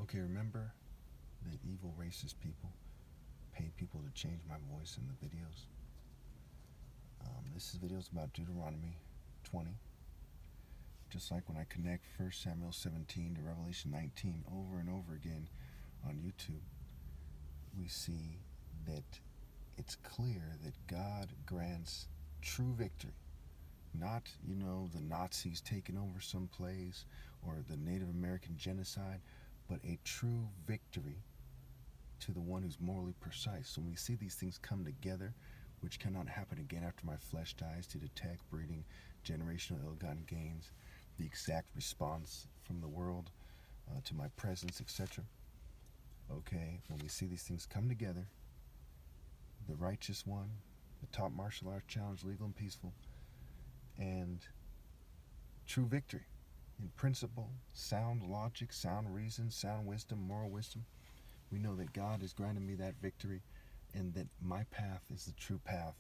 Okay, remember that evil racist people pay people to change my voice in the videos? This video is about Deuteronomy 20. Just like when I connect 1 Samuel 17 to Revelation 19 over and over again on YouTube, we see that it's clear that God grants true victory. Not, the Nazis taking over some place or the Native American genocide, but a true victory to the one who's morally precise. So when we see these things come together, which cannot happen again after my flesh dies, to detect breeding generational ill-gotten gains, the exact response from the world to my presence, etc. Okay, when we see these things come together, the righteous one, the top martial arts challenge, legal and peaceful, and true victory in principle, sound logic, sound reason, sound wisdom, moral wisdom, we know that God has granted me that victory and that my path is the true path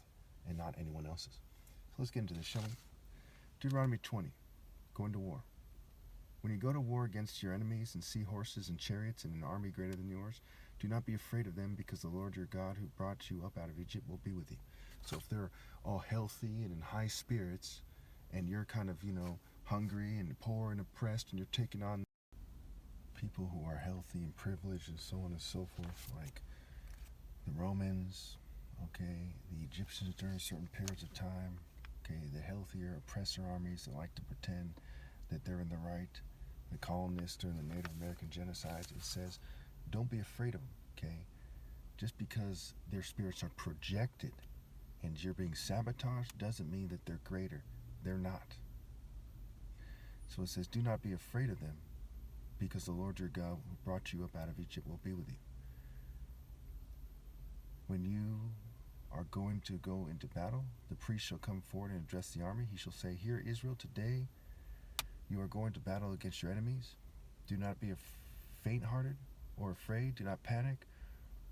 and not anyone else's. So let's get into this, shall we? Deuteronomy 20, going to war. When you go to war against your enemies and see horses and chariots and an army greater than yours, do not be afraid of them, because the Lord your God who brought you up out of Egypt will be with you. So if they're all healthy and in high spirits, and you're kind of, hungry and poor and oppressed, and you're taking on people who are healthy and privileged and so on and so forth, like the Romans, okay, the Egyptians during certain periods of time, okay, the healthier oppressor armies that like to pretend that they're in the right, the colonists during the Native American genocides, it says, don't be afraid of them, okay? Just because their spirits are projected and you're being sabotaged doesn't mean that they're greater. They're not. So it says, do not be afraid of them, because the Lord your God who brought you up out of Egypt will be with you. When you are going to go into battle, the priest shall come forward and address the army. He shall say, hear Israel, today you are going to battle against your enemies. Do not be faint-hearted or afraid. Do not panic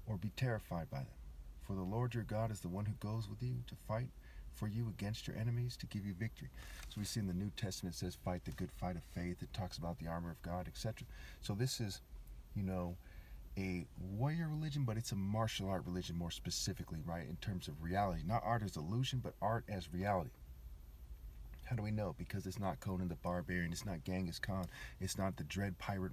or be terrified by them. For the Lord your God is the one who goes with you to fight for you against your enemies, to give you victory. So we see in the New Testament, it says, fight the good fight of faith. It talks about the armor of God, etc. So this is, a warrior religion, but it's a martial art religion more specifically, right, in terms of reality. Not art as illusion, but art as reality. How do we know? Because it's not Conan the Barbarian, it's not Genghis Khan, it's not the Dread Pirate,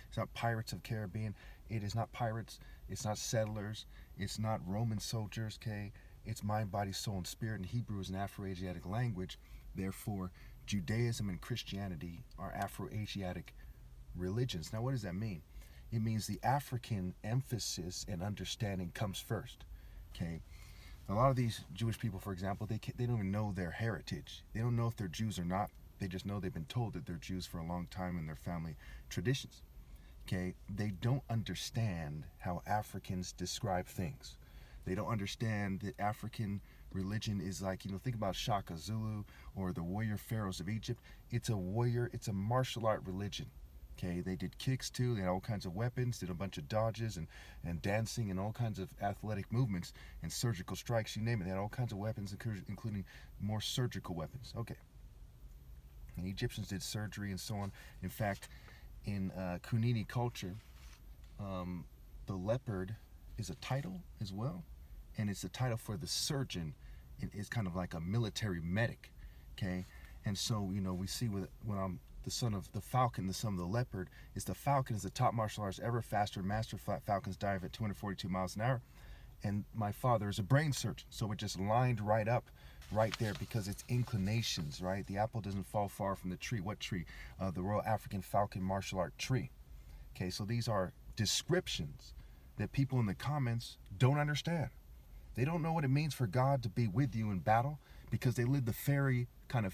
it's not Pirates of Caribbean, it is not pirates, it's not settlers, it's not Roman soldiers, okay? It's mind, body, soul, and spirit, and Hebrew is an Afro-Asiatic language. Therefore, Judaism and Christianity are Afro-Asiatic religions. Now, what does that mean? It means the African emphasis and understanding comes first, okay? A lot of these Jewish people, for example, they don't even know their heritage. They don't know if they're Jews or not. They just know they've been told that they're Jews for a long time in their family traditions, okay? They don't understand how Africans describe things. They don't understand that African religion is like, think about Shaka Zulu or the warrior pharaohs of Egypt. It's a martial art religion. Okay, they did kicks too, they had all kinds of weapons, did a bunch of dodges and dancing and all kinds of athletic movements and surgical strikes, you name it. They had all kinds of weapons, including more surgical weapons. Okay. And the Egyptians did surgery and so on. In fact, in Kunini culture, the leopard is a title as well, and it's a title for the surgeon. It is kind of like a military medic, okay? And so, we see when I'm the son of the falcon, the son of the leopard, is the falcon is the top martial arts ever, faster, master falcons dive at 242 miles an hour. And my father is a brain surgeon, so it just lined right up right there because it's inclinations, right? The apple doesn't fall far from the tree. What tree? The Royal African Falcon Martial Art tree. Okay, so these are descriptions that people in the comments don't understand. They don't know what it means for God to be with you in battle because they live the fairy kind of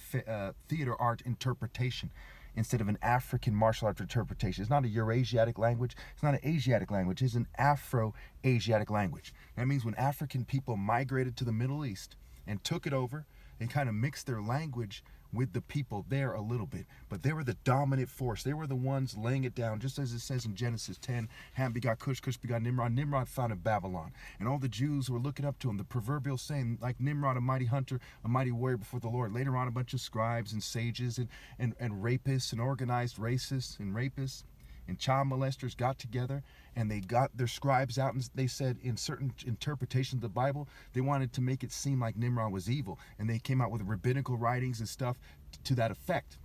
theater art interpretation instead of an African martial art interpretation. It's not a Eurasiatic language. It's not an Asiatic language. It's an Afro-Asiatic language. That means when African people migrated to the Middle East and took it over, they kind of mixed their language with the people there a little bit. But they were the dominant force. They were the ones laying it down, just as it says in Genesis 10, Ham begot Cush, Cush begot Nimrod, Nimrod founded Babylon. And all the Jews were looking up to him, the proverbial saying, like Nimrod, a mighty hunter, a mighty warrior before the Lord. Later on, a bunch of scribes and sages and rapists and organized racists and rapists and child molesters got together and they got their scribes out, and they said in certain interpretations of the Bible, they wanted to make it seem like Nimrod was evil, and they came out with rabbinical writings and stuff to that effect.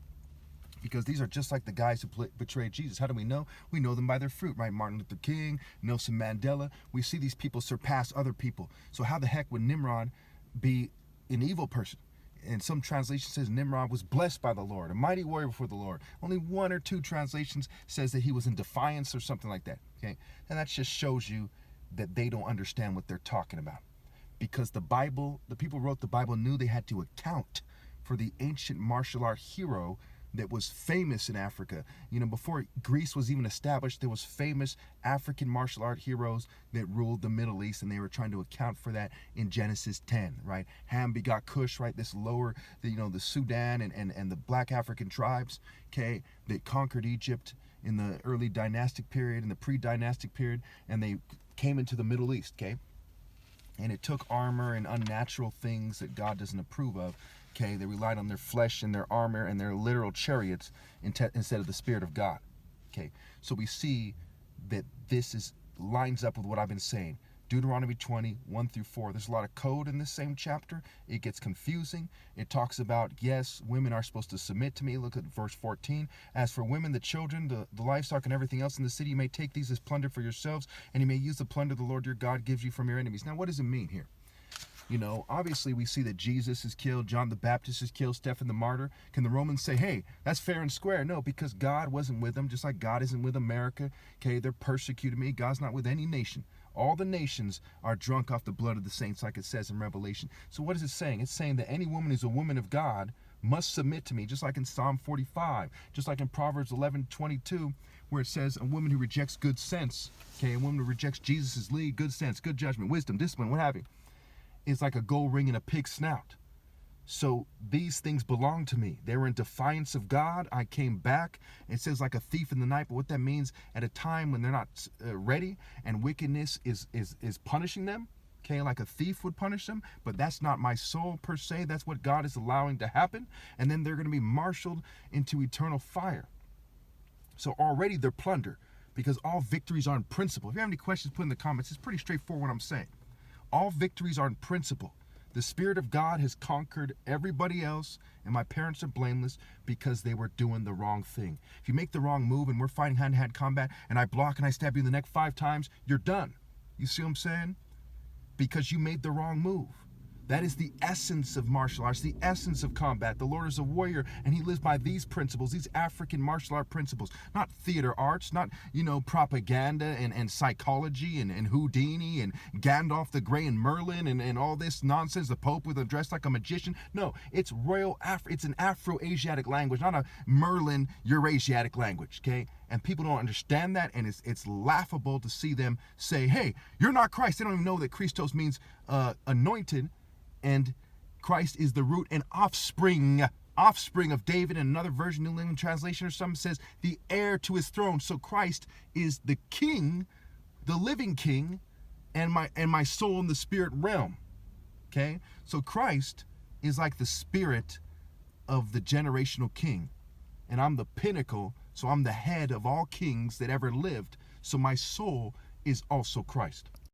Because these are just like the guys who betrayed Jesus. How do we know? We know them by their fruit, right? Martin Luther King, Nelson Mandela. We see these people surpass other people. So how the heck would Nimrod be an evil person? And some translation says Nimrod was blessed by the Lord, a mighty warrior before the Lord. Only one or two translations says that he was in defiance or something like that. Okay, and that just shows you that they don't understand what they're talking about. Because the Bible, the people who wrote the Bible knew they had to account for the ancient martial art hero that was famous in Africa. You know, before Greece was even established, there was famous African martial art heroes that ruled the Middle East, and they were trying to account for that in Genesis 10, right? Ham begot Cush, right? This lower, the Sudan and the black African tribes, okay, that conquered Egypt in the early dynastic period, in the pre-dynastic period, and they came into the Middle East, okay? And it took armor and unnatural things that God doesn't approve of. Okay, they relied on their flesh and their armor and their literal chariots instead of the Spirit of God. Okay, so we see that this lines up with what I've been saying. Deuteronomy 20, 1 through 4. There's a lot of code in this same chapter. It gets confusing. It talks about, yes, women are supposed to submit to me. Look at verse 14. As for women, the children, the livestock, and everything else in the city, you may take these as plunder for yourselves, and you may use the plunder the Lord your God gives you from your enemies. Now, what does it mean here? You know, obviously we see that Jesus is killed, John the Baptist is killed, Stephen the martyr. Can the Romans say, hey, that's fair and square? No, because God wasn't with them, just like God isn't with America. Okay, they're persecuting me. God's not with any nation. All the nations are drunk off the blood of the saints, like it says in Revelation. So what is it saying? It's saying that any woman who's a woman of God must submit to me, just like in Psalm 45, just like in Proverbs 11:22, where it says a woman who rejects good sense, okay, a woman who rejects Jesus' lead, good sense, good judgment, wisdom, discipline, what have you, is like a gold ring in a pig's snout. So these things belong to me. They were in defiance of God. I came back. It says like a thief in the night, but what that means, at a time when they're not ready and wickedness is punishing them, okay, like a thief would punish them, but that's not my soul per se. That's what God is allowing to happen. And then they're going to be marshaled into eternal fire. So already they're plunder, because all victories are in principle. If you have any questions, put in the comments. It's pretty straightforward what I'm saying. All victories are in principle. The Spirit of God has conquered everybody else, and my parents are blameless because they were doing the wrong thing. If you make the wrong move and we're fighting hand-to-hand combat and I block and I stab you in the neck 5 times, you're done. You see what I'm saying? Because you made the wrong move. That is the essence of martial arts, the essence of combat. The Lord is a warrior, and he lives by these principles, these African martial art principles. Not theater arts, not, propaganda and psychology and Houdini and Gandalf the Grey and Merlin and all this nonsense, the Pope with a dress like a magician. No, it's it's an Afro-Asiatic language, not a Merlin Eurasiatic language, okay? And people don't understand that, and it's laughable to see them say, hey, you're not Christ. They don't even know that Christos means anointed, and Christ is the root and offspring of David. And another version, New Living Translation or something, says the heir to his throne. So Christ is the king, the living king, and my soul in the spirit realm. Okay? So Christ is like the spirit of the generational king. And I'm the pinnacle, so I'm the head of all kings that ever lived. So my soul is also Christ.